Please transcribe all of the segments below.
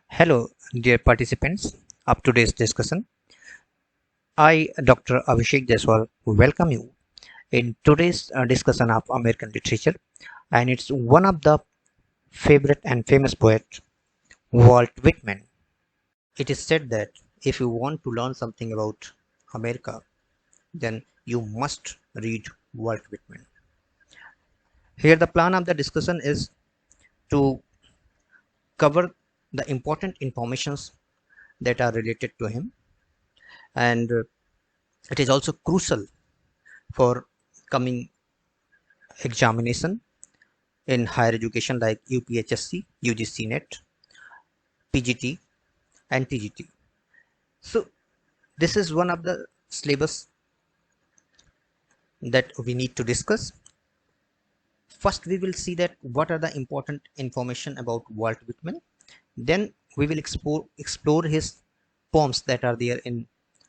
Hello, dear participants of today's discussion. I, Dr. Abhishek Jaiswal, welcome you in today's discussion of American literature, and it's one of the favorite and famous poet, Walt Whitman. It is said that if you want to learn something about America, then you must read Walt Whitman. Here, the plan of the discussion is to cover the important informations that are related to him, and it is also crucial for coming examination in higher education like UPHESC, UGC net, PGT and TGT. So this is one of the syllabus that we need to discuss. First we will see that what are the important information about Walt Whitman. Then we will explore his poems that are there in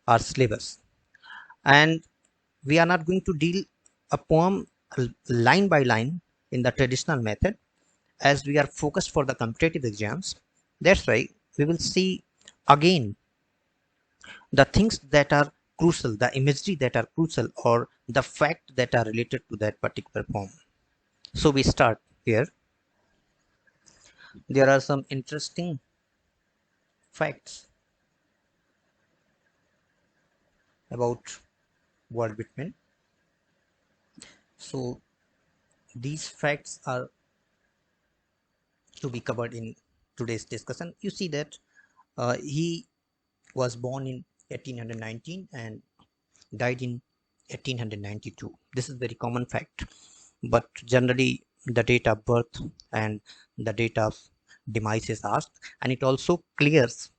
our syllabus. And we are not going to deal a poem line by line in the traditional method, as we are focused for the competitive exams. That's why we will see again the things that are crucial, the imagery that are crucial, or the fact that are related to that particular poem. So we start here. There are some interesting facts about Walt Whitman. So these facts are to be covered in today's discussion. You see that he was born in 1819 and died in 1892. This is very common fact, but generally the date of birth and the date of demise is asked, and it also clears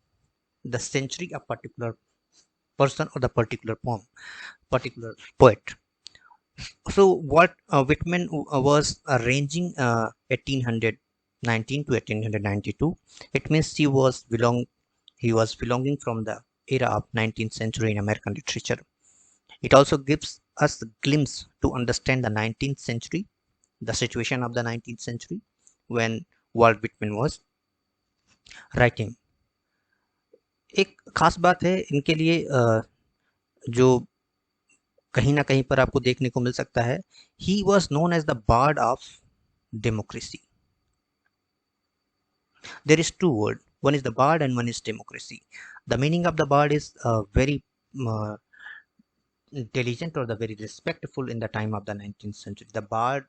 the century of particular person or the particular poem, particular poet. So what Whitman was ranging 1819 to 1892. It means he was belonging from the era of 19th century in American literature. It also gives us a glimpse to understand the 19th century, the situation of the 19th century when Walt Whitman was writing. एक खास बात है इनके लिए जो कहीं ना कहीं पर आपको देखने को मिल सकता है, he was known as the bard of democracy. There is two words, one is the bard and one is democracy. The meaning of the bard is very intelligent or the very respectful in the time of the 19th century. The bard,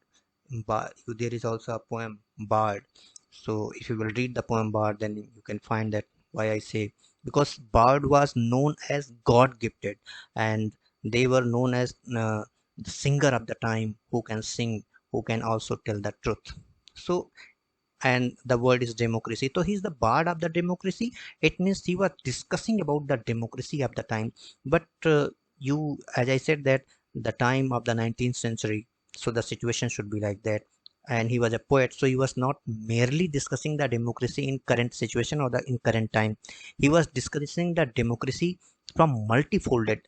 there is also a poem Bard. So if you will read the poem Bard, then you can find that why I say, because Bard was known as God gifted, and they were known as the singer of the time who can sing, who can also tell the truth. So, and the word is democracy, so he's the bard of the democracy. It means he was discussing about the democracy of the time. But you, as I said, that the time of the 19th century, so the situation should be like that, and he was a poet, so he was not merely discussing the democracy in current situation or the in current time. He was discussing the democracy from multifolded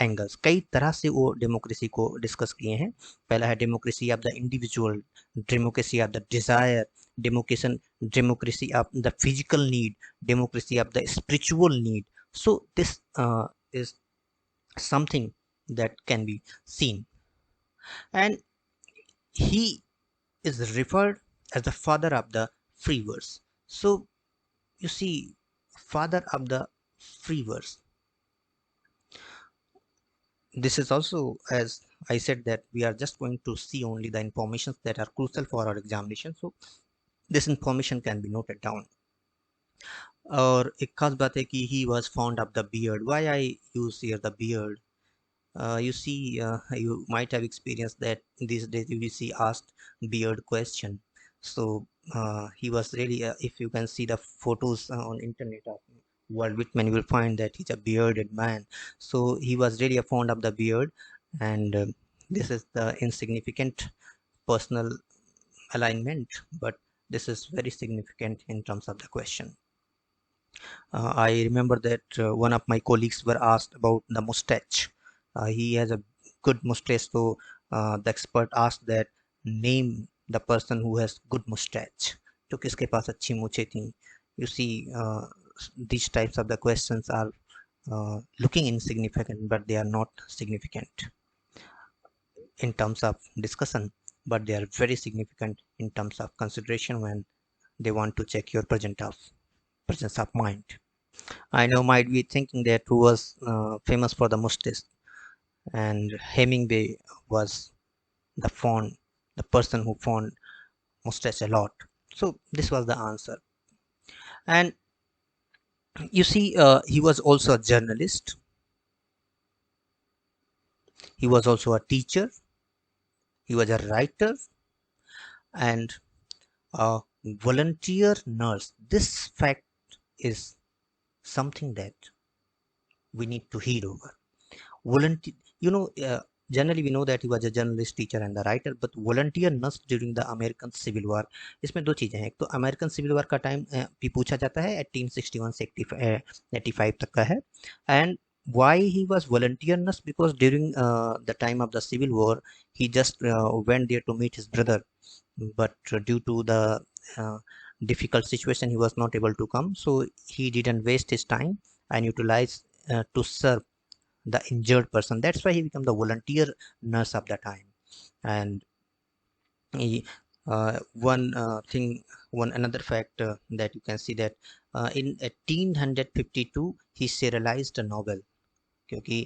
angles. कई तरह से वो democracy को discuss किए हैं. पहला है democracy of the individual, democracy of the desire, democracy of the physical need, democracy of the spiritual need. So this is something that can be seen, and he is referred as the father of the free verse. So you see, father of the free verse. This is also, as I said, that we are just going to see only the informations that are crucial for our examination. So this information can be noted down. और एक खास बात है कि he was fond of the beard. Why I use here the beard? You see, you might have experienced that these days UGC asked beard question. So he was really, if you can see the photos on internet of Walt Whitman, you will find that he's a bearded man. So he was really fond of the beard, and this is the insignificant personal alignment, but this is very significant in terms of the question. I remember that one of my colleagues were asked about the mustache. He has a good mustache, so the expert asked that name the person who has good mustache. तो किसके पास अच्छी मूछें थी? you see these types of the questions are looking insignificant, but they are not significant in terms of discussion, but they are very significant in terms of consideration when they want to check your presence of mind. I know might be thinking that who was famous for the mustache, and Hemingway was the person who found mustache a lot. So this was the answer. And you see, he was also a journalist. He was also a teacher. He was a writer and a volunteer nurse. This fact is something that we need to heed over. Volunteer, you know, generally we know that he was a journalist, teacher and the writer, but volunteer nurse during the American Civil War. इसमें दो चीजें हैं. एक तो American civil war का time भी पूछा जाता है, 1861 से 85 तक का है. And why he was volunteer nurse? Because during the time of the civil war he just went there to meet his brother, but due to the difficult situation he was not able to come, so he didn't waste his time and utilize to serve the injured person. That's why he became the volunteer nurse of the time. And he, one another fact that you can see that in 1852 he serialized a novel. क्योंकि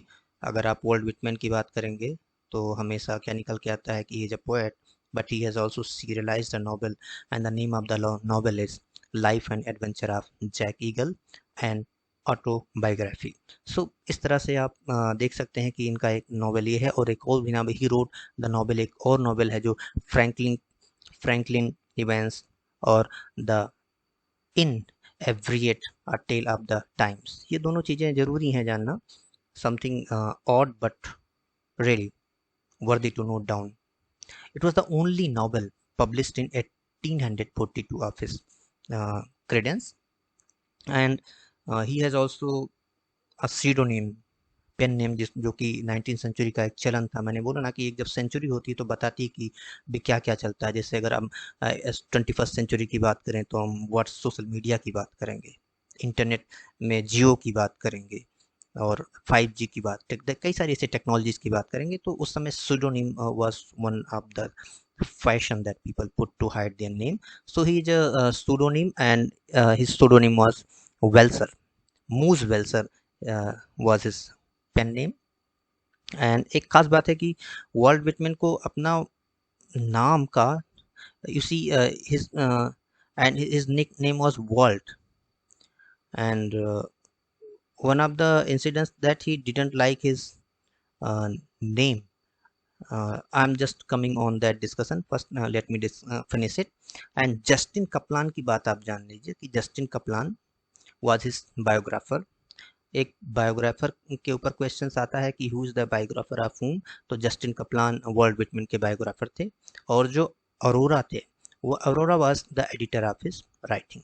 अगर आप world Whitman की बात करेंगे तो हमेशा क्या निकल के आता है कि he is a poet, but he has also serialized a novel, and the name of the novel is Life and Adventure of Jack Eagle and autobiography. So इस तरह से आप देख सकते हैं कि इनका एक नॉवेल ये है, और एक और भी नाम ही रोड द नॉवेल, एक और नॉवेल है जो फ्रैंकलिन इवेंट्स और द इन एवरिएट a tale of the times. ये दोनों चीज़ें ज़रूरी हैं जानना. Something odd but really worthy to note down. It was the only novel published in 1842 of his credence, and he has also a pseudonym, pen name, जो कि 19th century का एक चलन था. मैंने बोला ना कि एक जब सेंचुरी होती है तो बताती है कि भी क्या क्या चलता है. जैसे अगर हम 21st सेंचुरी की बात करें तो हम व्हाट्स सोशल मीडिया की बात करेंगे, इंटरनेट में जियो की बात करेंगे और 5G की बात, कई सारी ऐसे टेक्नोलॉजीज की बात करेंगे. तो उस समय pseudonym was one of the fashion that people put to hide their name. So he is a pseudonym, and his pseudonym was Welser. Moose Welser was his pen name. And एक खास बात है कि वॉल्ट विटमैन को अपना नाम का, you see his and his nickname was Walt, and one of the incidents that he didn't like his name. I'm just coming on that discussion. First let me finish it. And Justin Kaplan की बात आप जान लीजिए कि Justin Kaplan was his biographer. एक biographer के ऊपर questions आता है कि who is the biographer of हुम, तो जस्टिन कपलान वर्ल्ड विटमैन के बायोग्राफर थे. और जो अरोरा थे, वो Arora was the editor of his writing.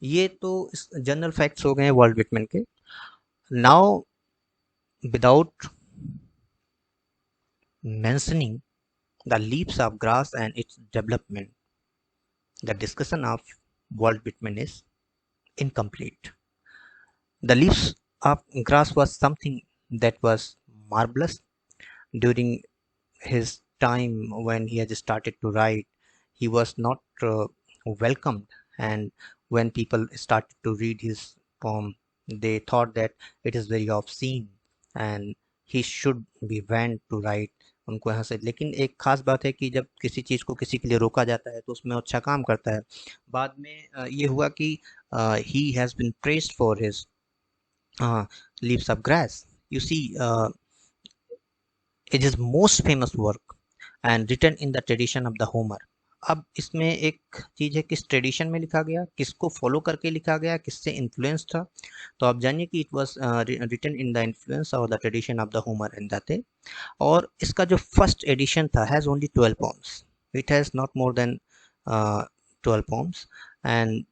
ये तो जनरल फैक्ट्स हो गए वर्ल्ड विटमैन के. Now without mentioning the leaves of grass and its development, the discussion of world Whitman is incomplete. The leaves of grass was something that was marvelous during his time when he had started to write. He was not welcomed, and when people started to read his poem, they thought that it is very obscene and he should be banned to write. उनको यहाँ से, लेकिन एक खास बात है कि जब किसी चीज़ को किसी के लिए रोका जाता है तो उसमें अच्छा काम करता है. बाद में ये हुआ कि he has been praised for his leaves of grass. You see, it is most famous work and written in the tradition of the Homer. अब इसमें एक चीज है, किस ट्रेडिशन में लिखा गया, किसको फॉलो करके लिखा गया, किससे इन्फ्लुएंस था. तो आप जानिए कि it was written in the influence और the tradition of the Homer and that. और इसका जो फर्स्ट एडिशन था has only 12 poems. It has not more than 12 poems, and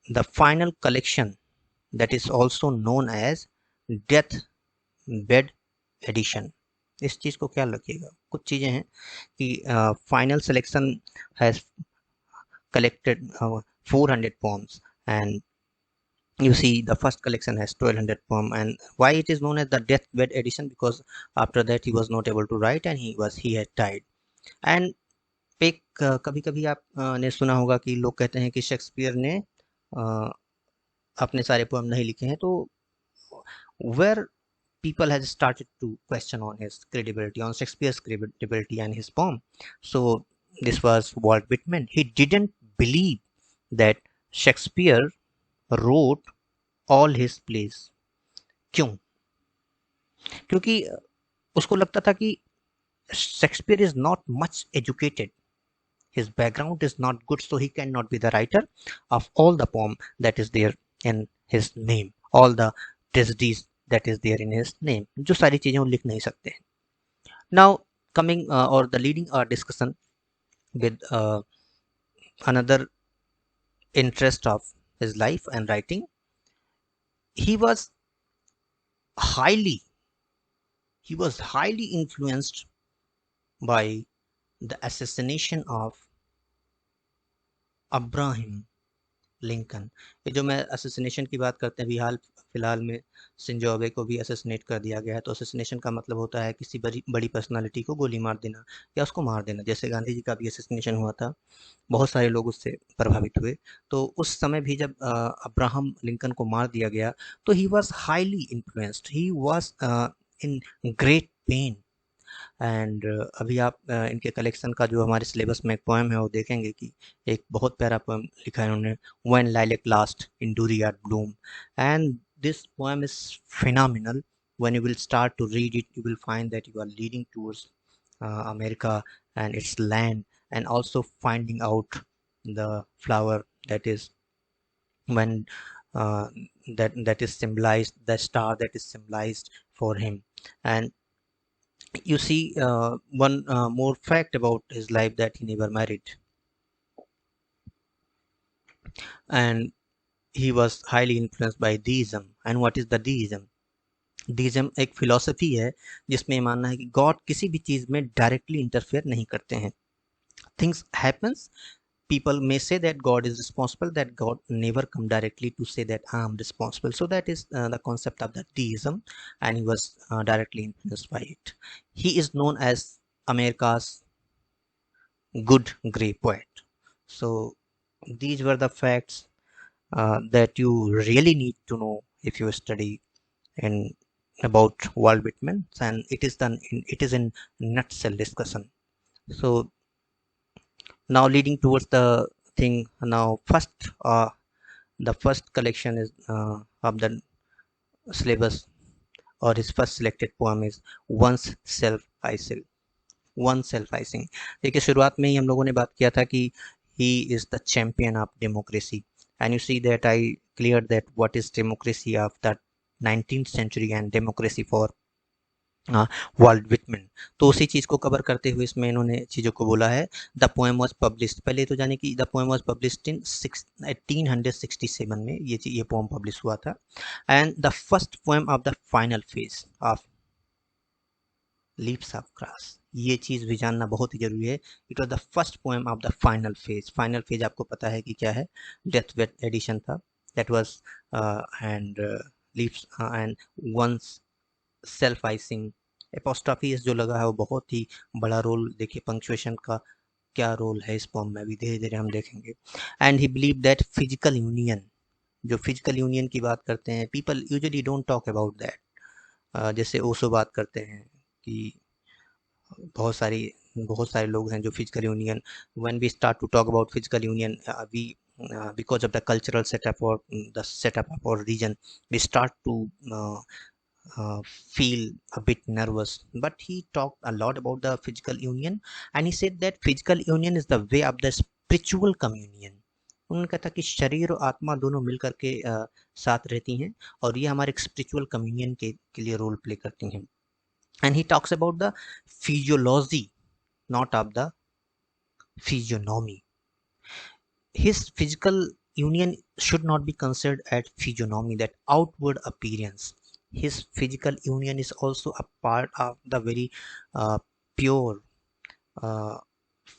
the final collection that is also known as death bed edition. इस चीज को ख्याल रखिएगा. कुछ चीजें हैं कि final selection has collected 400 poems, and you see the first collection has 1200 poem. And why it is known as the deathbed edition? Because after that he was not able to write, and he had died. And एक कभी कभी आप ने सुना होगा कि लोग कहते हैं कि शेक्सपियर ने अपने सारे पोएम नहीं लिखे हैं, तो where people has started to question on his credibility, on Shakespeare's credibility and his poem. So this was Walt Whitman. He didn't believe that Shakespeare wrote all his plays. क्यों? क्योंकि उसको लगता था कि Shakespeare is not much educated. His background is not good, so he cannot be the writer of all the poem that is there in his name, all the tragedies that is there in his name. जो सारी चीजें वो लिख नहीं सकते हैं. Now coming or the leading our discussion with another interest of his life and writing. He was highly influenced by the assassination of Abraham Lincoln. ये जो मैं असैसिनेशन की बात करते हैं, अभी हाल फिलहाल में सिंजोबे को भी असैसिनेट कर दिया गया है. तो असैसिनेशन का मतलब होता है किसी बड़ी पर्सनालिटी को गोली मार देना या उसको मार देना. जैसे गांधी जी का भी असैसिनेशन हुआ था, बहुत सारे लोग उससे प्रभावित हुए. तो उस समय भी जब अब्राहम लिंकन को मार दिया गया, तो he was highly influenced, he was in great pen. And अभी आप इनके कलेक्शन का जो हमारे सिलेबस में एक पोएम है वो देखेंगे कि एक बहुत प्यारा पोएम लिखा है उन्होंने, when lilac last in dooryard bloom. And this poem is phenomenal. When you will start to read it, you will find that you are leading towards America and its land, and also finding out the flower that is when uh, that is symbolized, the star that is symbolized for him. And you see one more fact about his life, that he never married, and he was highly influenced by deism. And what is the deism? deism एक philosophy है जिसमें मानना है कि God किसी भी चीज में डायरेक्टली इंटरफेयर नहीं करते हैं. Things happens, people may say that God is responsible, that God never come directly to say that I am responsible. So that is the concept of the deism, and he was directly influenced by it. He is known as America's good grey poet. So these were the facts that you really need to know if you study in about Walt Whitman, and it is in nutshell discussion. So now leading towards the thing, now the first collection is of the syllabus, or his first selected poem is once self icing. देखिए शुरुआत में ही हम लोगों ने बात किया था कि he is the champion of democracy, and you see that I cleared that what is democracy of the 19th century and democracy for world Whitman. तो उसी चीज को कवर करते हुए इसमें इन्होंने चीजों को बोला है. द पोएम वाज पब्लिश्ड, पहले तो जाने कि the poem was published in 1867 में ये पोएम पब्लिश हुआ था. And the first poem of the final phase of leaves of grass, ये चीज भी जानना बहुत ही जरूरी है. It was the first poem of the final phase. Final phase आपको पता है कि क्या है, डेथ बेड एडिशन था. That was and Leaves and one's self I sing. Apostrophe जो लगा है वो बहुत ही बड़ा रोल, देखिए पंक्चुएशन का क्या रोल है इस पोम में, भी धीरे धीरे हम देखेंगे. And he believe that physical union, जो फिजिकल यूनियन की बात करते हैं, people usually don't talk about that. जैसे ओशो बात करते हैं कि बहुत सारे लोग हैं जो physical union, when we start to talk about physical union, we because of the cultural setup or the setup of our region, we start to feel a bit nervous. But he talked a lot about the physical union, and he said that physical union is the way of the spiritual communion. उन्होंने कहा था कि शरीर और आत्मा दोनों मिलकर के साथ रहती हैं, और ये हमारे स्पिरिचुअल कम्युनियन के लिए रोल प्ले करती हैं. And he talks about the physiology, not of the physiognomy. His physical union should not be considered as physiognomy, that outward appearance. His physical union is also a part of the very pure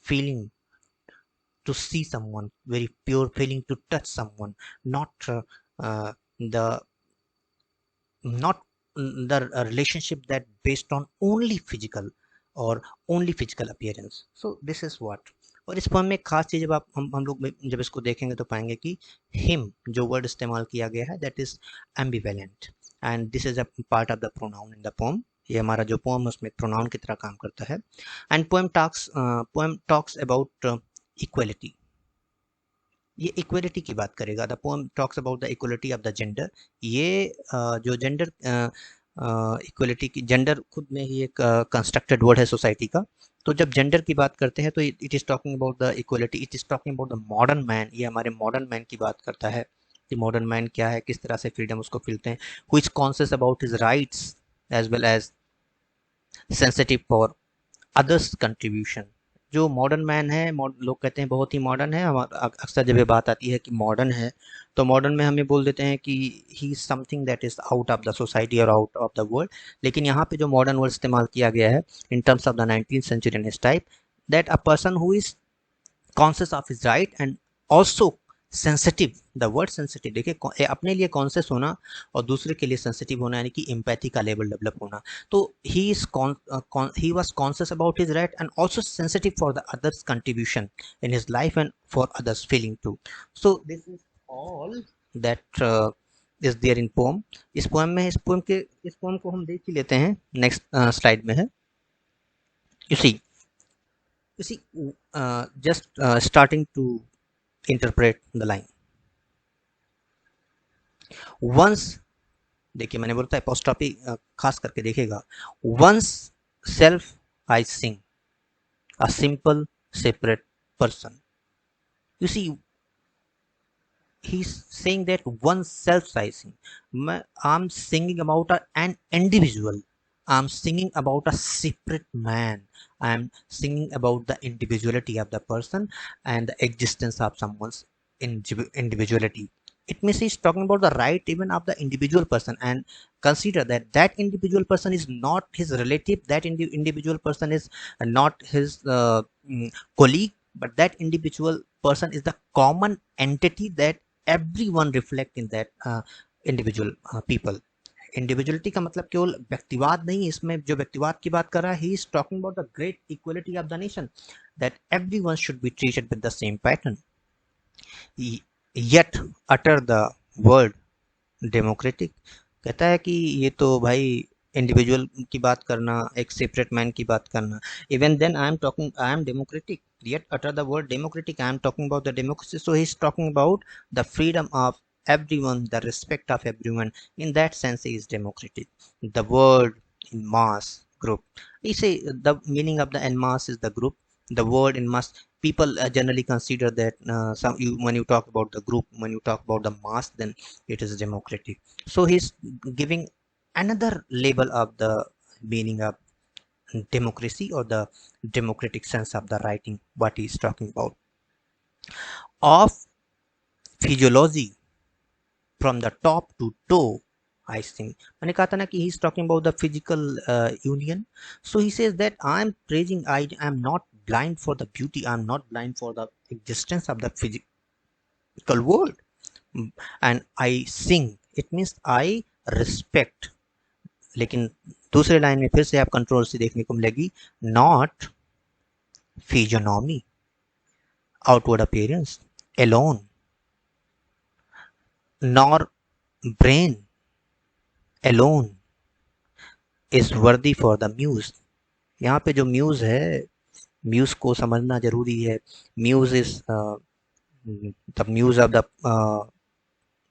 feeling to see someone, very pure feeling to touch someone, not the not the relationship that based on only physical or only physical appearance. So this is what. और इस poem में एक खास चीज जब हम लोग जब इसको देखेंगे तो पाएंगे कि हिम जो वर्ड इस्तेमाल किया गया है that is ambivalent and this is a part of the pronoun in the poem. ये हमारा जो पोएम है उसमें प्रोनाउन की तरह काम करता है. And poem talks about equality. ये इक्वलिटी की बात करेगा. The poem talks about the equality of the gender. ये जो जेंडर इक्वलिटी की, जेंडर खुद में ही एक कंस्ट्रक्टेड वर्ड है सोसाइटी का. तो जब जेंडर की बात करते हैं तो it is talking about the equality, it is talking about the modern man. ये हमारे मॉडर्न मैन की बात करता है कि मॉडर्न मैन क्या है, किस तरह से फ्रीडम उसको फीलते हैं. Who is conscious about his rights as well as sensitive for others contribution. जो मॉडर्न मैन है, लोग कहते हैं बहुत ही मॉडर्न है. अक्सर जब ये बात आती है कि मॉडर्न है तो मॉडर्न में हमें बोल देते हैं कि he is something that is out of the society और आउट ऑफ द वर्ल्ड. लेकिन यहाँ पे जो मॉडर्न वर्ड इस्तेमाल किया गया है in terms of the 19th century in his type, that a person who is conscious of his right and also sensitive. The word sensitive देखिए, अपने लिए कॉन्शियस होना और दूसरे के लिए सेंसिटिव होना, यानी कि एम्पैथी का लेवल डेवलप होना. तो he was conscious about his right and also sensitive for the others contribution in his life and for others feeling too. So this is all that is there in poem. इस poem में इस poem को हम देख ही लेते हैं. Next slide में है. You see just starting to interpret the line. Once, देखिए मैंने बोला था एपोस्ट्रॉफी खास करके देखिएगा. Once self I sing, a simple separate person. You see, he's saying that one self I sing. I'm singing about an individual. I'm singing about a separate man. I'm singing about the individuality of the person and the existence of someone's individuality. It means he's talking about the right even of the individual person, and consider that that individual person is not his relative, that individual person is not his colleague, but that individual person is the common entity that everyone reflect in that individual people. Individuality का मतलब केवल व्यक्तिवाद नहीं, इसमें जो व्यक्तिवाद की बात कर रहा है, ही is talking about the great equality of the nation, that everyone should be treated with the same pattern. Yet utter the word democratic. कहता है कि ये तो भाई इंडिविजुअल की बात करना, एक सेपरेट मैन की बात करना. Even then I am democratic, yet utter the word democratic, I am talking about the democracy. So he is talking about the freedom of everyone, the respect of everyone. In that sense he is democratic. The word in mass, group, we say the meaning of the en mass is the group. The word in mass, people generally consider that when you talk about the group, when you talk about the mass, then it is democratic. So he's giving another label of the meaning of democracy or the democratic sense of the writing, what he is talking about. Of physiology from the top to toe, I think. मैंने कहा था ना कि he is talking about the physical union. So he says that I am praising, I am not blind for the beauty, I am not blind for the existence of the physical world, and I sing. It means I respect. लेकिन दूसरे line में फिर से आप controversy देखने को मिलेगी. Not physiognomy, outward appearance alone, nor brain alone is worthy for the muse. यहाँ पे जो म्यूज है, म्यूज को समझना जरूरी है. Muse is the muse of the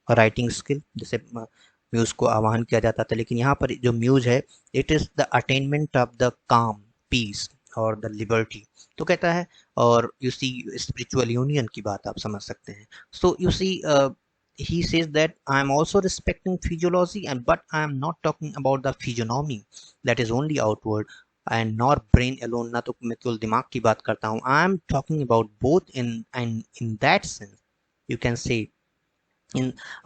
writing skill, जैसे म्यूज को आह्वान किया जाता था. लेकिन यहाँ पर जो म्यूज है, it is the attainment of the काम, पीस और द लिबर्टी. तो कहता है, और यू सी स्पिरिचुअल यूनियन की बात आप समझ सकते हैं. So you see he says that I am also respecting physiology, but I am not talking about the physiognomy that is only outward, and nor brain alone. ना तो मैं केवल दिमाग की बात करता हूँ. I am talking about both in that sense. You can say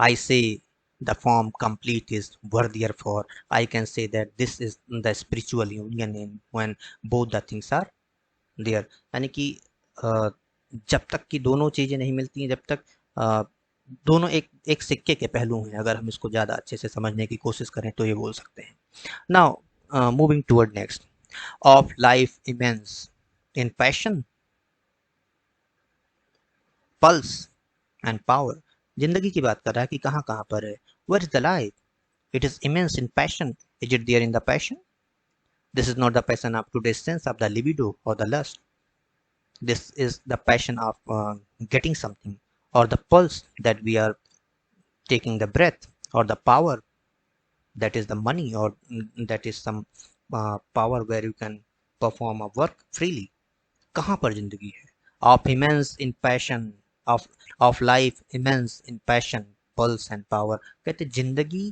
I say the form complete is worthier for. I can say that this is the spiritual union in when both the things are there. यानी कि जब तक कि दोनों चीज़ें नहीं मिलती हैं, जब तक दोनों एक एक सिक्के के पहलू हैं, अगर हम इसको ज़्यादा अच्छे से समझने की कोशिश करें तो ये बोल सकते हैं। Now moving toward next, of life immense in passion, pulse and power. जिंदगी की बात कर रहा है कि कहाँ कहाँ पर है। Where is the life? It is immense in passion. Is it there in the passion? This is not the passion of today's sense of the libido or the lust. This is the passion of getting something, or the pulse that we are taking the breath, or the power that is the money, or that is some power where you can perform a work freely. कहाँ पर जिंदगी है? Of immense in passion, of life immense in passion, pulse and power. कहते जिंदगी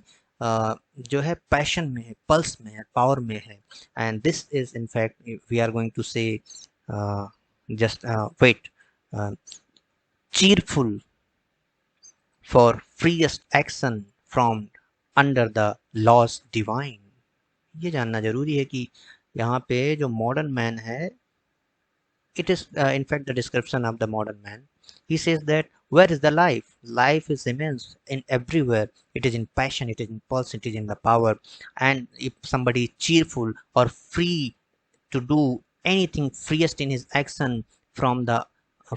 जो है passion में है, पल्स में है, पावर में है. And this is in fact we are going to say just wait, cheerful for freest action from under the laws divine. ये जानना जरूरी है कि यहाँ पे जो मॉडर्न मैन है, it is in fact the description of the modern man. He says that where is the life? Life is immense in everywhere. It is in passion, it is in pulse, it is in the power. And if somebody is cheerful or free to do anything, freest in his action from the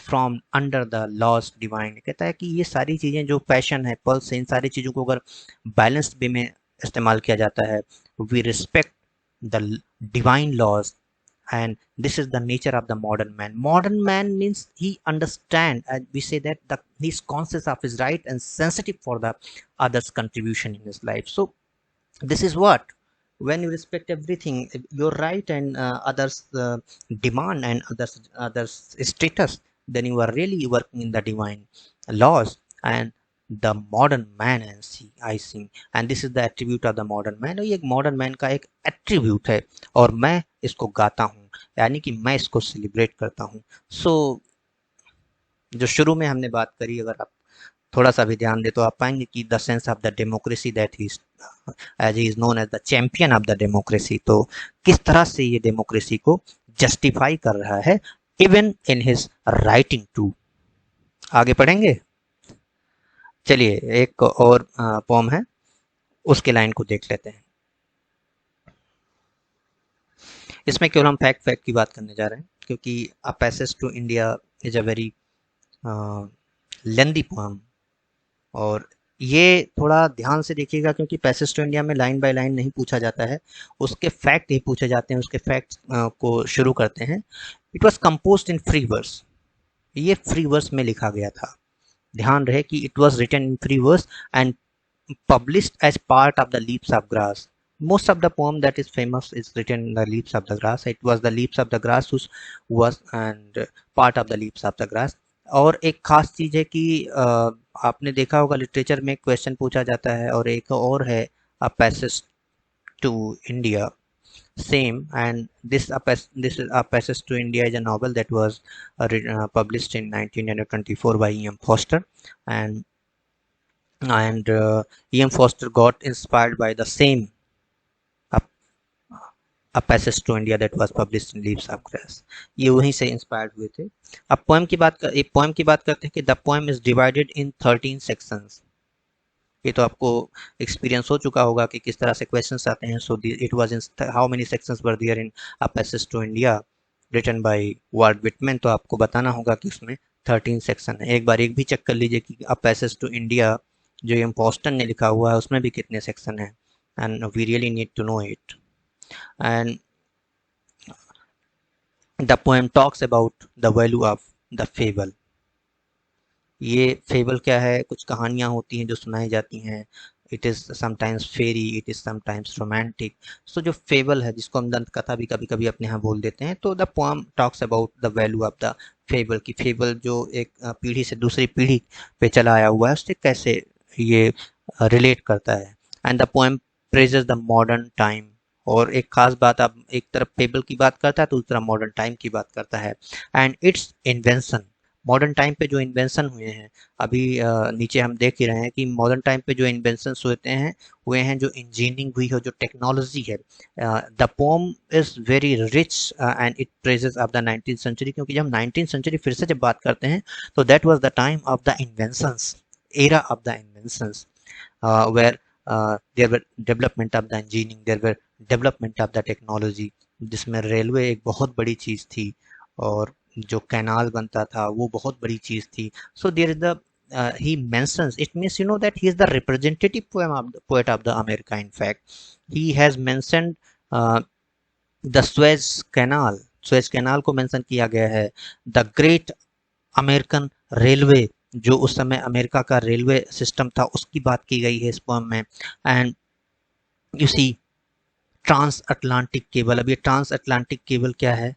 from under the laws divine, कहता है कि ये सारी चीजें जो passion है, pulse है, इन सारी चीजों को अगर बैलेंस्ड वे में इस्तेमाल किया जाता है, we respect the divine laws. And this is the nature of the modern man. Modern man means he understand, and we say that he's conscious of his right and sensitive for the others contribution in his life. So this is what, when you respect everything, your right and others demand and others status, then you are really working in the divine laws. And the modern man I see, and this is the attribute of the modern man. ये एक modern man का एक attribute है और मैं इसको गाता हूँ, यानी कि मैं इसको सेलिब्रेट करता हूँ. सो जो शुरू में हमने बात करी, अगर आप थोड़ा सा भी ध्यान दे तो आप पाएंगे कि the sense of the democracy that he as he is known as the champion of the democracy. तो किस तरह से ये डेमोक्रेसी को जस्टिफाई कर रहा है, even in his writing too. आगे पढ़ेंगे. चलिए एक और पोम है, उसके लाइन को देख लेते हैं. इसमें केवल हम फैक्ट की बात करने जा रहे हैं, क्योंकि a passage to India is a very lengthy poem. और ये थोड़ा ध्यान से देखिएगा, क्योंकि पैसेज टू इंडिया में लाइन बाय लाइन नहीं पूछा जाता है, उसके फैक्ट ही पूछे जाते हैं. उसके फैक्ट को शुरू करते हैं. It was composed in free verse. ये फ्री वर्स में लिखा गया था. ध्यान रहे कि it was written in free verse and published as part of the leaves of grass. Most of the poem that is famous is written in the leaves of the grass. It was the leaves of the grass which was and part of the leaves of the grass. और एक खास चीज़ है कि आपने देखा होगा literature में question पूछा जाता है, और एक और है a passage to India, same. And this is a passage to India is a novel that was published in 1924 by E.M. Forster. And E.M. Forster got inspired by the same A Passage to India that was published in Leaves of Grass. ये वहीं से inspired हुए थे. अब poem की बात करते हैं कि the poem is divided in 13 sections. ये तो आपको एक्सपीरियंस हो चुका होगा कि किस तरह से क्वेश्चंस आते हैं. So it was in how many sections were there in a passage to India written by Walt Whitman. तो आपको बताना होगा कि उसमें 13 सेक्शन है. एक बार एक भी चेक कर लीजिए कि अ पैसेज टू इंडिया जो एम पोस्टन ने लिखा हुआ है उसमें भी कितने सेक्शन हैं. And we really need to know it. And the poem talks about the value of the fable. ये फेबल क्या है? कुछ कहानियाँ होती हैं जो सुनाई जाती हैं. It is sometimes fairy, it is sometimes romantic. So जो फेबल है, जिसको हम दंत कथा भी कभी कभी अपने यहाँ बोल देते हैं, तो the poem talks about the value of the fable. की फेबल जो एक पीढ़ी से दूसरी पीढ़ी पे चला आया हुआ है, उससे कैसे ये रिलेट करता है. And the poem praises the modern time. और एक खास बात, अब एक तरफ फेबल की बात करता है तो दूसरा मॉडर्न टाइम की बात करता है. And it's invention modern time पे जो इन्वेंशन हुए हैं, अभी नीचे हम देख ही रहे हैं कि मॉडर्न टाइम पे जो इन्वेंशन हुए हैं, जो इंजीनियरिंग हुई है, जो टेक्नोलॉजी है, the poem is very rich and it praises of the 19th century, क्योंकि जब 19th सेंचुरी फिर से जब बात करते हैं तो that was the time of the inventions, era of the inventions, where there were development of the engineering, there were development of the technology, जिसमें रेलवे एक बहुत बड़ी चीज़ थी और जो कैनाल बनता था वो बहुत बड़ी चीज़ थी. So there is the he mentions, it means you know that he is the representative poet of the America. In fact, he has mentioned the Suez Canal को मेंशन किया गया है, द ग्रेट अमेरिकन रेलवे, जो उस समय America का railway system था उसकी बात की गई है इस पोएम में. And you see transatlantic cable. अब ये ट्रांस अटलांटिक केबल क्या है,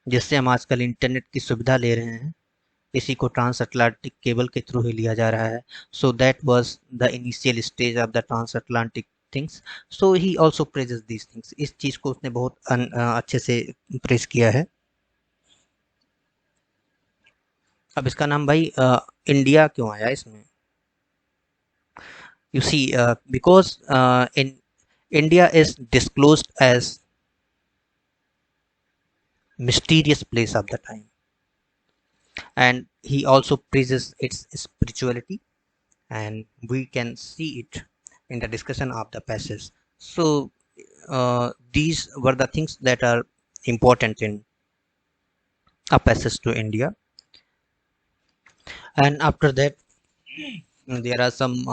जिससे हम आजकल इंटरनेट की सुविधा ले रहे हैं, इसी को ट्रांस अटलांटिक केबल के थ्रू ही लिया जा रहा है. So that was the initial stage of the transatlantic things. So he also praises these things. इस चीज़ को उसने बहुत अच्छे से प्रेस किया है. अब इसका नाम भाई इंडिया क्यों आया इसमें? You see, because in India is disclosed as mysterious place of the time, and he also praises its spirituality, and we can see it in the discussion of the passage. So these were the things that are important in a passage to India. And after that, there are some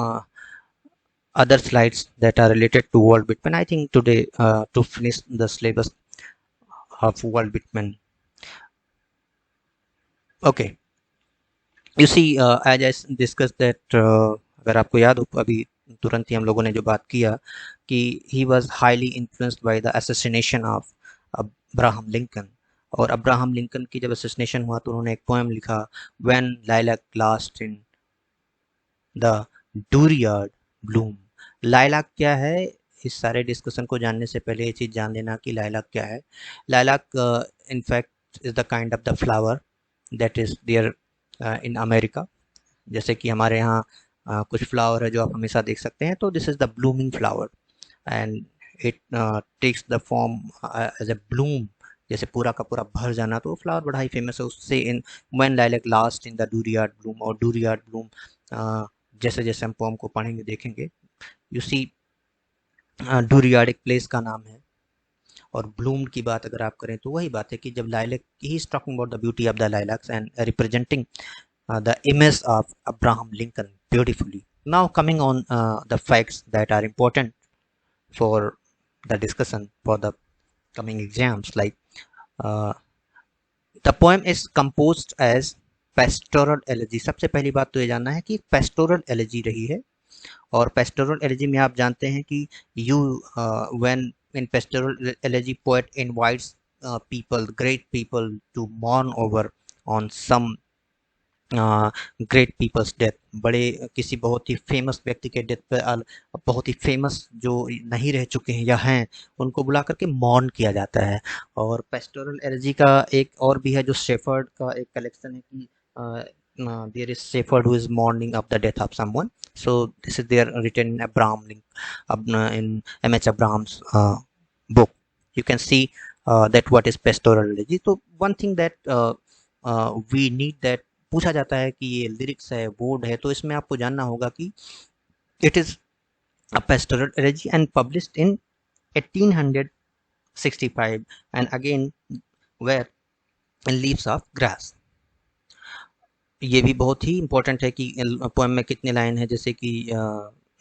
other slides that are related to Walt Whitman. I think today to finish the syllabus of Walt Whitman. Okay, you see, as I discussed that, अगर आपको याद हो अभी तुरंत ही हम लोगों ने जो बात किया कि he was highly influenced by the assassination of Abraham Lincoln. और अब्राहम लिंकन की जब assassination हुआ तो उन्होंने एक पोएम लिखा, When Lilac Last in the Dooryard Bloom. लाइलाक क्या है, इस सारे डिस्कशन को जानने से पहले ये चीज़ जान लेना कि लाइलाक क्या है. Lilac in fact is the kind of the flower that is there in America. जैसे कि हमारे यहाँ कुछ फ्लावर है जो आप हमेशा देख सकते हैं, तो this is the blooming flower and it takes the form as a bloom, जैसे पूरा का पूरा भर जाना. तो फ्लावर बड़ा ही फेमस है उससे. In when lilac last in the dooryard bloom, और डूरियार्ड ब्लूम जैसे जैसे हम पोम को पढ़ेंगे देखेंगे. यू सी, डूरियार्ड एक प्लेस का नाम है, और ब्लूम की बात अगर आप करें तो वही बात है कि जब lilac, he is talking about the beauty of the lilacs and representing the image of Abraham Lincoln beautifully. Now coming on the facts that are important for the discussion for the coming exams, like uh, the poem is composed as pastoral elegy. सबसे पहली बात तो ये जानना है कि pastoral elegy रही है, और pastoral elegy में आप जानते हैं कि you when in pastoral elegy poet invites people, great people to mourn over on some great people's death. बड़े किसी बहुत ही फेमस व्यक्ति के डेथ पर, बहुत ही फेमस जो नहीं रह चुके हैं या हैं, उनको बुला करके मॉर्न किया जाता है. और पेस्टोरल एलर्जी का एक और भी है जो शेफर्ड का एक कलेक्शन है कि there is shepherd who is mourning of the death of someone. So this is there written in Abraham in MH. Abraham's book. You can see that what is pastoral elegy. तो one thing that we need that, पूछा जाता है कि ये lyrics है, word है, तो इसमें आपको जानना होगा कि it is a pastoral elegy and published in 1865 and again where in leaves of grass. ये भी बहुत ही इंपॉर्टेंट है कि पोएम में कितने लाइन है. जैसे कि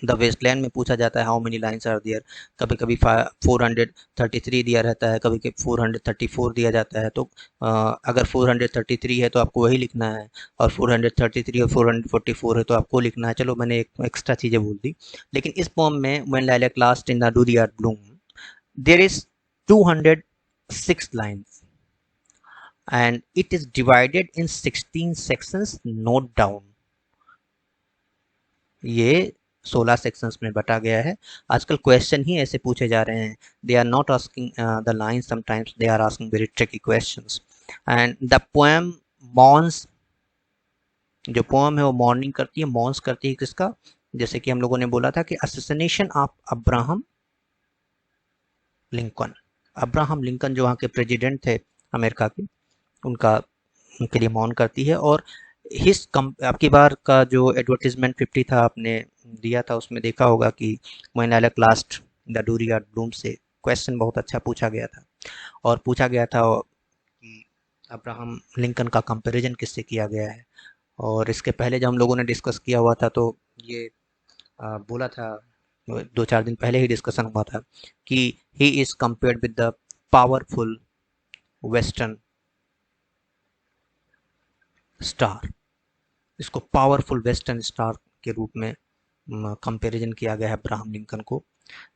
द वेस्टलैंड में पूछा जाता है how many lines are there, कभी कभी 433 दिया रहता है, कभी कभी 434 दिया जाता है. तो अगर 433 है तो आपको वही लिखना है, और 433 और 444 है तो आपको लिखना है. चलो मैंने एक एक्स्ट्रा चीज़ें बोल दी. लेकिन इस पोम में when lilac last in the dooryard bloom there is 206 lines and it is divided in 16 sections. Note down, ये 16 सेक्शंस में बटा गया है. आजकल क्वेश्चन ही ऐसे पूछे जा रहे हैं. They are not asking the line, sometimes they are asking very tricky questions. And the poem mourns, जो पोम है वो मॉर्निंग करती है, मॉन्स करती है किसका, जैसे कि हम लोगों ने बोला था कि assassination of Abraham Lincoln. Abraham Lincoln जो वहाँ के प्रेसिडेंट थे अमेरिका के, उनका, उनके लिए मौन करती है। और हिस कम आपकी बार का जो एडवर्टीजमेंट 50 था आपने दिया था, उसमें देखा होगा कि when lilac last the dooryard bloom से क्वेश्चन बहुत अच्छा पूछा गया था। और पूछा गया था कि अब्राहम लिंकन का कंपैरिजन किससे किया गया है। और इसके पहले जब हम लोगों ने डिस्कस किया हुआ था तो ये बोला था, 2-4 दिन पहले ही डिस्कशन हुआ था कि he is compared with the powerful western star. इसको पावरफुल वेस्टर्न स्टार के रूप में कंपैरिजन किया गया है अब्राहम लिंकन को।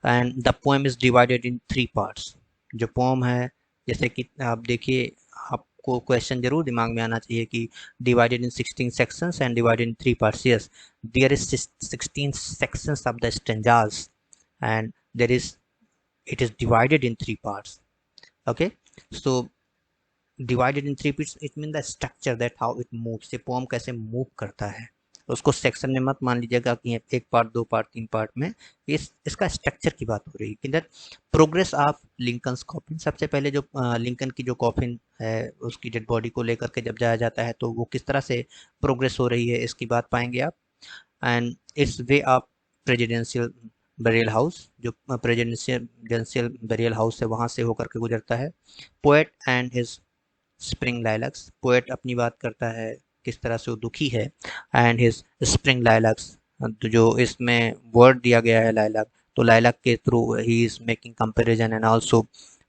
And the poem is divided in 3 parts. जो पोएम है, जैसे कि आप देखिए, आपको क्वेश्चन जरूर दिमाग में आना चाहिए कि divided in 16 sections and divided in 3 parts. Yes, there is 16 sections of the stanzas and there is, it is divided in 3 parts. Okay, so divided in 3 parts, it means the structure that how it moves, ये pome कैसे move करता है। उसको section में मत मान लीजिएगा कि 1 पार्ट 2 पार्ट 3 पार्ट में, इसका स्ट्रक्चर की बात हो रही है कि that progress of Lincoln's coffin. सबसे पहले जो लिंकन की जो कॉफिन है उसकी डेड बॉडी को लेकर के जब जाया जाता है तो वो किस तरह से प्रोग्रेस हो रही है, इसकी बात पाएंगे आप। And it's way of presidential burial house, जो प्रेजिडेंशियल बेरियल हाउस है वहाँ से होकर के गुजरता है। Poet and his spring lilacs, poet अपनी बात करता है किस तरह से वो दुखी है। एंड हिज स्प्रिंग लाइलैक्स, तो जो इसमें वर्ड दिया गया है लाइलैक, तो लाइलैक के through he is making comparison and also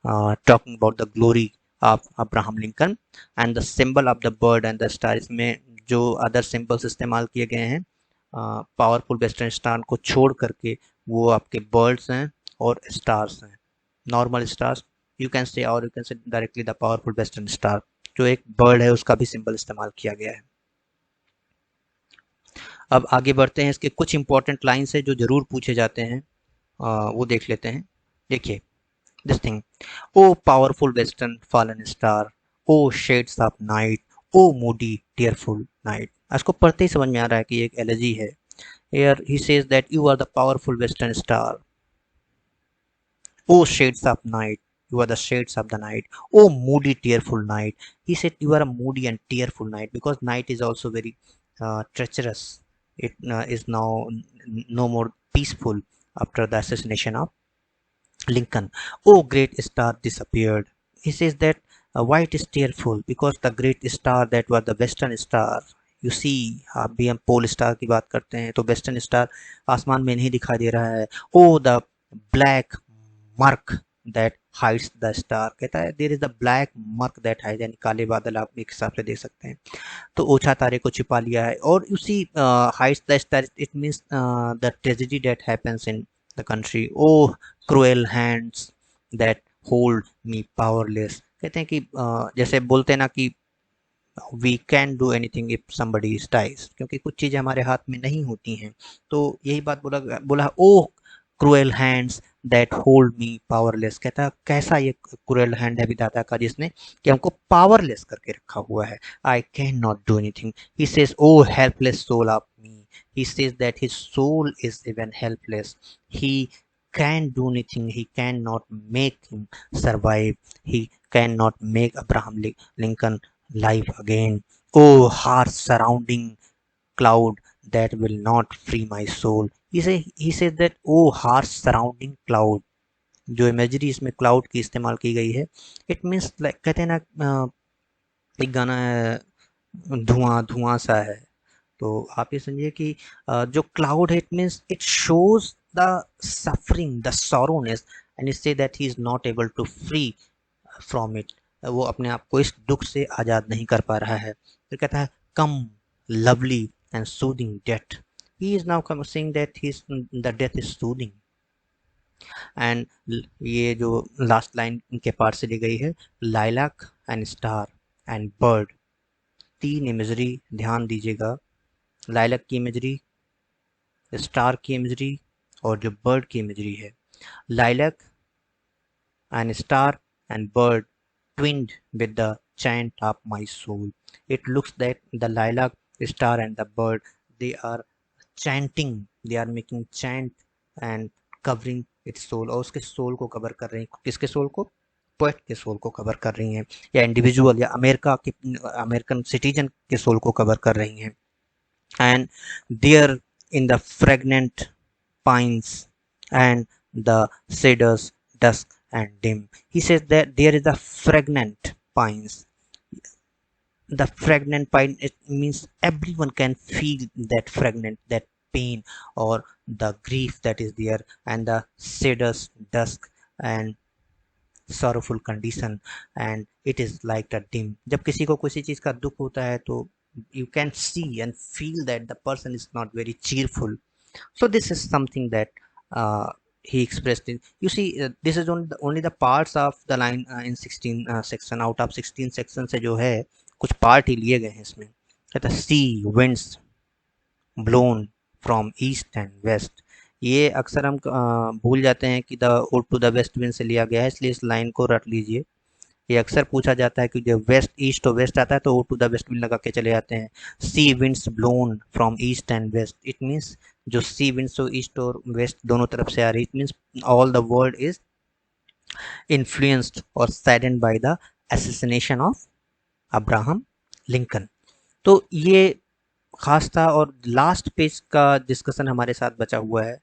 talking about the glory of Abraham Lincoln and the symbol of the bird and the star. इसमें जो अदर सिंबल्स इस्तेमाल किए गए हैं पावरफुल वेस्टर्न स्टार को छोड़ करके, वो आपके बर्ड्स हैं और स्टार्स हैं, नॉर्मल स्टार्स यू कैन से, और यू कैन से directly the powerful western star. जो एक बर्ड है उसका भी सिंबल इस्तेमाल किया गया है। अब आगे बढ़ते हैं, इसके कुछ इंपॉर्टेंट लाइन्स है जो जरूर पूछे जाते हैं, वो देख लेते हैं। देखिए this thing, O powerful western fallen star, O shades of night, O moody tearful night. इसको पढ़ते ही समझ में आ रहा है कि एक एलर्जी है। Here he says that you are the powerful western star. Oh shades of night, you are the shades of the night. Oh moody tearful night. He said you are a moody and tearful night because night is also very treacherous. It is now no more peaceful after the assassination of Lincoln. Oh great star disappeared. He says that why it is tearful because the great star that was the western star. You see, अभी हम pole star की बात करते हैं तो western star आसमान में नहीं दिखाई दे रहा है। O the black murk that hides the star, कहता है there is the black murk that hide, यानी काले बादल आप एक हिसाब से देख सकते हैं। तो ओछा तारे को छिपा लिया है। और उसी hides the star, it means the tragedy that happens in the country. O cruel hands that hold me powerless, कहते हैं कि जैसे बोलते हैं ना कि we can do anything if somebody dies, क्योंकि कुछ चीज़ें हमारे हाथ में नहीं होती हैं। तो यही बात बोला O cruel hands that hold me powerless, कहता है कैसा ये क्रूएल हैंड है विधाता का जिसने कि हमको पावरलेस करके रखा हुआ है। I can not do anything, he says O helpless soul of me, he says that his soul is even helpless, he can do anything, he cannot make him survive, he cannot make Abraham Lincoln live again. Oh harsh surrounding cloud that will not free my soul. He said that oh harsh surrounding cloud, जो imagery इसमें cloud की इस्तेमाल की गई है, it means like, कहते हैं ना एक गाना है धुआं धुआं सा है, तो आप ये समझिए कि जो क्लाउड है it means it shows the suffering the sorrowness and it say that he is not able to free from it, वो अपने आप को इस दुख से आज़ाद नहीं कर पा रहा है। तो कहता है come lovely and soothing death, he is now come saying that he the death is soothing. And ये जो लास्ट लाइन के पार्ट से ली गई है, lilac and star and bird, 3 imagery ध्यान दीजिएगा, लाइलैक की इमेजरी, स्टार की इमेजरी और जो बर्ड की इमेजरी है। Lilac and star and bird twinned with the chant of my soul. It looks that the lilac star and the bird, they are chanting, they are making chant and covering its soul, और उसके soul को cover कर रही हैं. किसके soul को? Poet के soul को कवर कर रही हैं, या इंडिविजुअल या अमेरिका के अमेरिकन सिटीजन के सोल को कवर कर रही हैं. And there in the fragrant pines and the cedars dusk and dim, he says that there is a fragrant pines. The fragrant pine, it means everyone can feel that fragrant, that pain or the grief that is there, and the cedars dusk and sorrowful condition, and it is like a dim. जब किसी को किसी चीज का दुख होता है तो you can see and feel that the person is not very cheerful. So this is something that he expressed in. You see, this is only the parts of the line in 16 section. Out of 16 section से जो है कुछ part ही लिए गए हैं इसमें. कहता है sea winds blown from east and west. ये अक्सर हम भूल जाते हैं कि the ode to the west wind से लिया गया है, इसलिए इस लाइन को रट लीजिए. ये अक्सर पूछा जाता है कि जब वेस्ट ईस्ट और वेस्ट आता है तो ode to the west wind लगा के चले जाते हैं. Sea winds blown from east and west, it means जो सी विंड्स तो ईस्ट और वेस्ट दोनों तरफ से आ रही, it means all the world is influenced और saddened by the assassination of Abraham Lincoln. तो ये खास था. और लास्ट पेज का डिस्कशन हमारे साथ बचा हुआ है.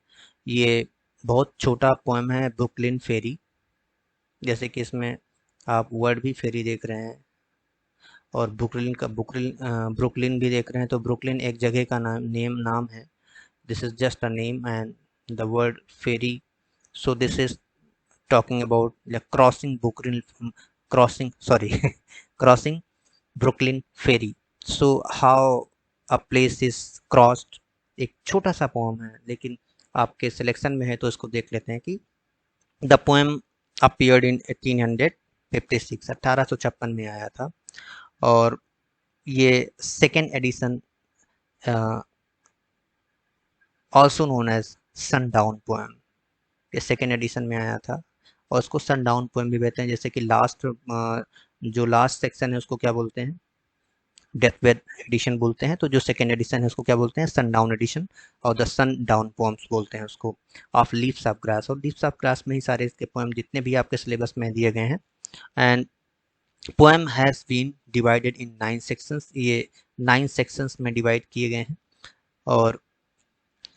ये बहुत छोटा पोएम है, ब्रुकलिन फेरी. जैसे कि इसमें आप वर्ड भी फेरी देख रहे हैं और ब्रुकलिन भी देख रहे हैं. तो ब्रुकलिन एक जगह का नाम है. This is just a name and the word ferry. So this is talking about crossing crossing Brooklyn ferry. So how a place is crossed. एक छोटा सा पोएम है लेकिन आपके सिलेक्शन में है तो इसको देख लेते हैं कि द पोएम अपीयर्ड इन 1856, 1856 में आया था. और ये second edition also known as sundown poem, ये सेकेंड एडिशन में आया था और उसको सनडाउन पोएम भी कहते हैं. जैसे कि जो लास्ट सेक्शन है उसको क्या बोलते हैं? डेथ बेड एडिशन बोलते हैं. तो जो सेकेंड एडिशन है उसको क्या बोलते हैं? Sundown edition. और द सन डाउन पोएम्स बोलते हैं उसको. ऑफ लीव्स ऑफ ग्रास, और लीव्स ऑफ ग्रास में ही सारे इसके पोएम जितने भी आपके सिलेबस में दिए गए हैं. And poem has been divided in 9 sections. ये 9 सेक्शंस में डिवाइड किए गए हैं. और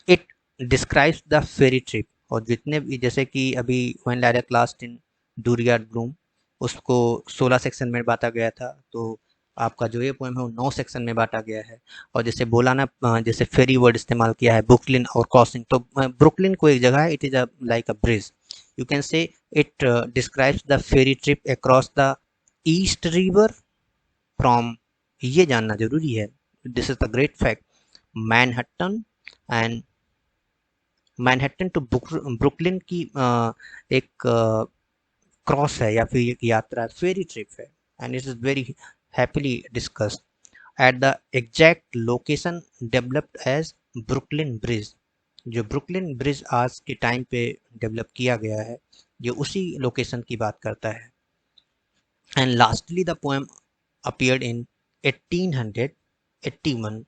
it describes the ferry trip. और जितने भी, जैसे कि अभी when lilac last in dooryard bloom, उसको 16 सेक्शन में बांटा गया था. तो आपका जो ये पोएम है वो 9 सेक्शन में बांटा गया है. और जैसे बोला ना, जैसे फेरी वर्ड इस्तेमाल किया है, ब्रुकलिन और क्रॉसिंग. तो ब्रुकलिन को एक जगह है, it is like a bridge. You can say it describes the ferry trip across the East River from, ये जानना जरूरी है, this is the great fact, Manhattan and Manhattan to Brooklyn की एक क्रॉस है या फिर एक यात्रा, फेरी ट्रिप है. And it is very happily discussed at the exact location developed as Brooklyn Bridge. जो ब्रुकलिन ब्रिज आज के टाइम पे डेवलप किया गया है, जो उसी लोकेशन की बात करता है. And lastly the poem appeared in 1881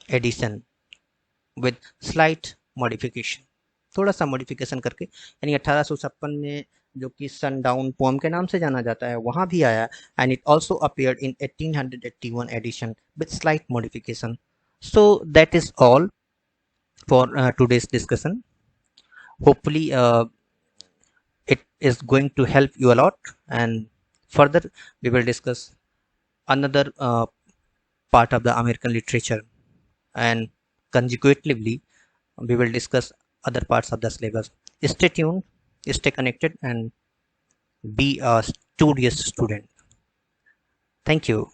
edition with slight modification. थोड़ा सा मॉडिफिकेशन करके, यानी 1856 में जो कि सनडाउन पोएम के नाम से जाना जाता है वहाँ भी आया. And it also appeared in 1881 edition with slight modification. So that is all for today's discussion. Hopefully it is going to help you a lot, and further we will discuss another part of the American literature, and consecutively we will discuss other parts of the syllabus. Stay tuned, stay connected, and be a studious student. Thank you.